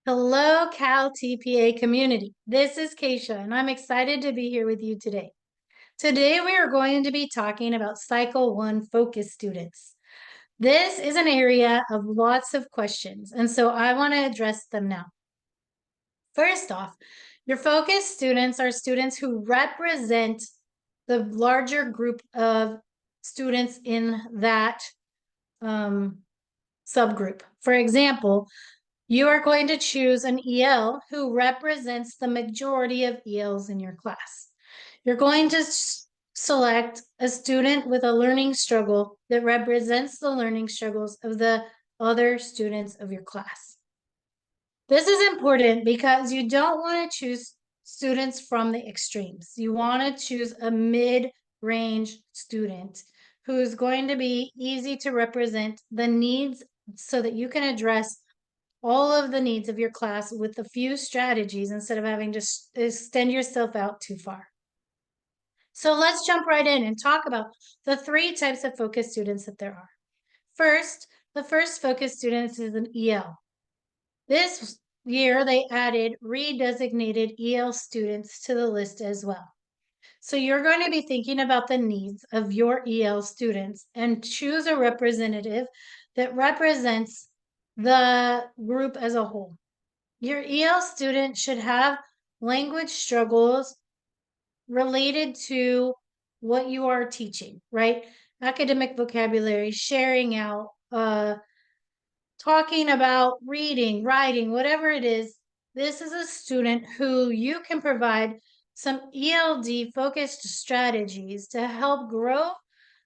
Hello, CalTPA community. This is Keisha, and I'm excited to be here with you today. Today, we are going to be talking about Cycle 1 focus students. This is an area of lots of questions, and so I want to address them now. First off, your focus students are students who represent the larger group of students in that subgroup. For example, you are going to choose an EL who represents the majority of ELs in your class. You're going to select a student with a learning struggle that represents the learning struggles of the other students of your class. This is important because you don't want to choose students from the extremes. You want to choose a mid-range student who's going to be easy to represent the needs so that you can address all of the needs of your class with a few strategies instead of having to extend yourself out too far. So let's jump right in and talk about the three types of focus students that there are. First, the first focus student is an EL. This year, they added redesignated EL students to the list as well. So you're going to be thinking about the needs of your EL students and choose a representative that represents the group as a whole. Your EL student should have language struggles related to what you are teaching, right? Academic vocabulary, sharing out, talking about reading, writing, whatever it is. This is a student who you can provide some ELD focused strategies to help grow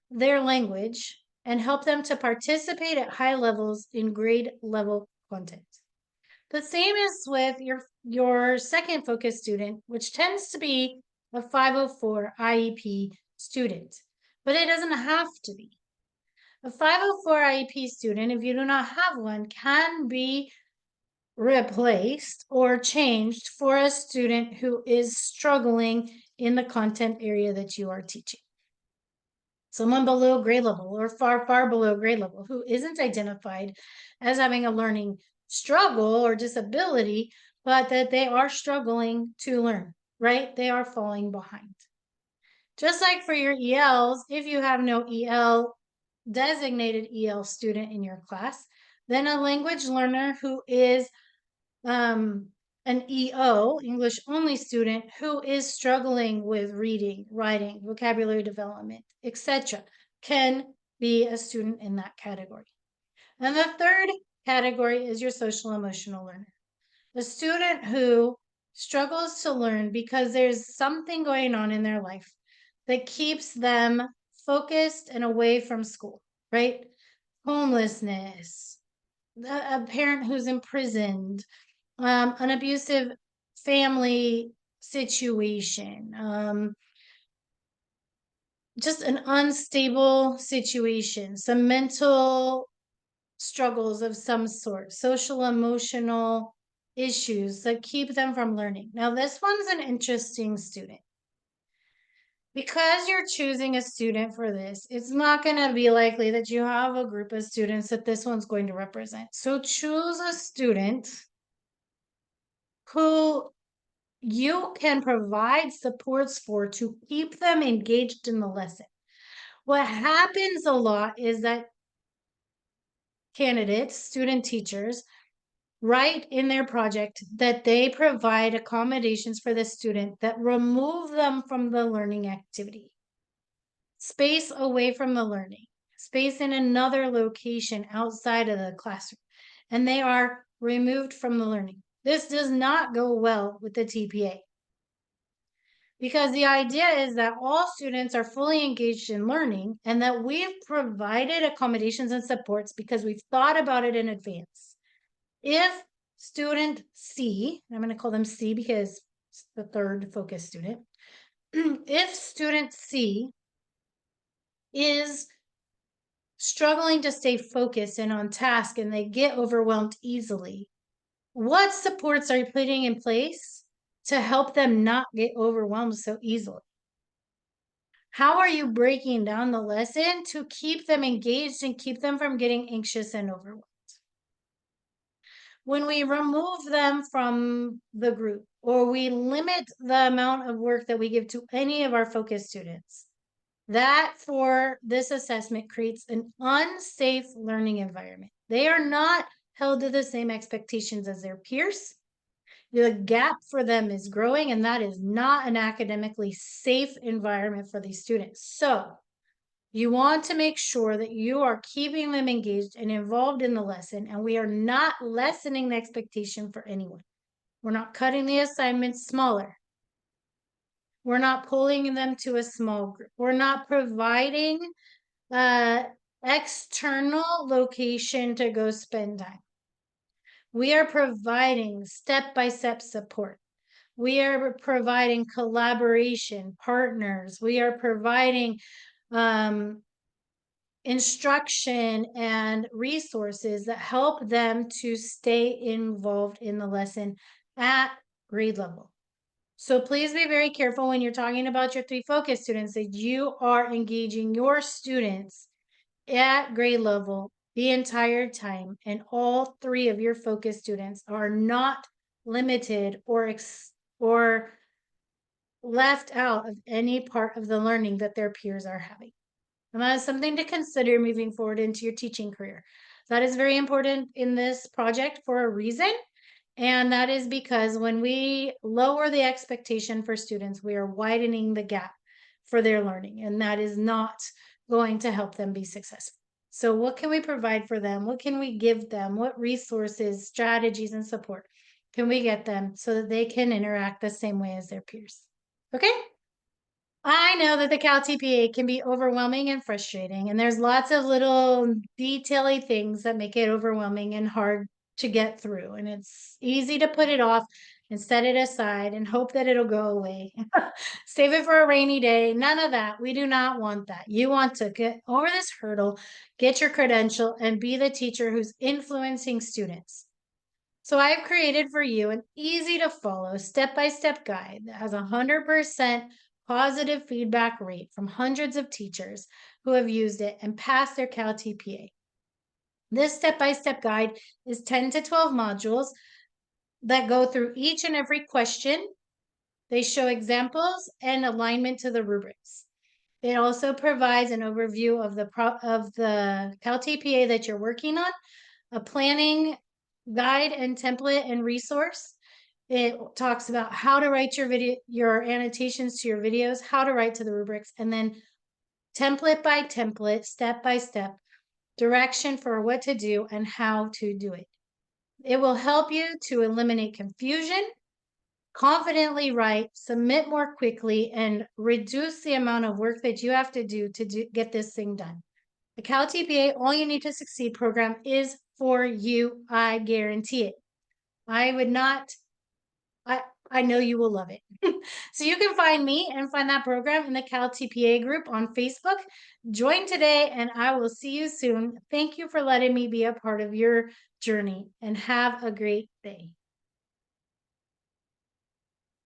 their language and help them to participate at high levels in grade level content. The same is with your second focus student, which tends to be a 504 IEP student, but it doesn't have to be. A 504 IEP student, if you do not have one, can be replaced or changed for a student who is struggling in the content area that you are teaching. Someone below grade level or far, far below grade level who isn't identified as having a learning struggle or disability, but that they are struggling to learn, right? They are falling behind. Just like for your ELs, if you have no EL, designated EL student in your class, then a language learner who is an EO, English only student, who is struggling with reading, writing, vocabulary development, etc., can be a student in that category. And the third category is your social emotional learner. The student who struggles to learn because there's something going on in their life that keeps them focused and away from school, right? Homelessness, a parent who's imprisoned, an abusive family situation, just an unstable situation, some mental struggles of some sort, social emotional issues that keep them from learning. Now, this one's an interesting student. Because you're choosing a student for this, it's not going to be likely that you have a group of students that this one's going to represent. So choose a student who you can provide supports for to keep them engaged in the lesson. What happens a lot is that candidates, student teachers, write in their project that they provide accommodations for the student that remove them from the learning activity. Space away from the learning, space in another location outside of the classroom, and they are removed from the learning. This does not go well with the TPA because the idea is that all students are fully engaged in learning and that we've provided accommodations and supports because we've thought about it in advance. If student C, I'm going to call them C because it's the third focus student, if student C is struggling to stay focused and on task and they get overwhelmed easily, what supports are you putting in place to help them not get overwhelmed so easily? How are you breaking down the lesson to keep them engaged and keep them from getting anxious and overwhelmed? When we remove them from the group or we limit the amount of work that we give to any of our focus students, that for this assessment creates an unsafe learning environment. They are not held to the same expectations as their peers. The gap for them is growing, and that is not an academically safe environment for these students. So you want to make sure that you are keeping them engaged and involved in the lesson, and we are not lessening the expectation for anyone. We're not cutting the assignments smaller. We're not pulling them to a small group. We're not providing external location to go spend time. We are providing step-by-step support. We are providing collaboration, partners. We are providing instruction and resources that help them to stay involved in the lesson at grade level. So please be very careful when you're talking about your 3 focus students that you are engaging your students at grade level the entire time, and all 3 of your focus students are not limited or left out of any part of the learning that their peers are having. And that is something to consider moving forward into your teaching career. That is very important in this project for a reason. And that is because when we lower the expectation for students, we are widening the gap for their learning. And that is not going to help them be successful. So what can we provide for them? What can we give them? What resources, strategies, and support can we get them so that they can interact the same way as their peers? Okay? I know that the CalTPA can be overwhelming and frustrating, and there's lots of little detail-y things that make it overwhelming and hard to get through. And it's easy to put it off and set it aside and hope that it'll go away. Save it for a rainy day. None of that. We do not want that. You want to get over this hurdle, get your credential, and be the teacher who's influencing students. So I've created for you an easy to follow step-by-step guide that has 100% positive feedback rate from hundreds of teachers who have used it and passed their CalTPA. This step-by-step guide is 10 to 12 modules that go through each and every question. They show examples and alignment to the rubrics. It also provides an overview of the CalTPA that you're working on, a planning guide and template and resource. It talks about how to write your annotations to your videos, how to write to the rubrics, and then template by template, step by step, direction for what to do and how to do it. It will help you to eliminate confusion, confidently write, submit more quickly, and reduce the amount of work that you have to do to get this thing done. The CalTPA All You Need to Succeed program is for you. I guarantee it. I know you will love it. So you can find me and find that program in the CalTPA group on Facebook. Join today and I will see you soon. Thank you for letting me be a part of your journey and have a great day.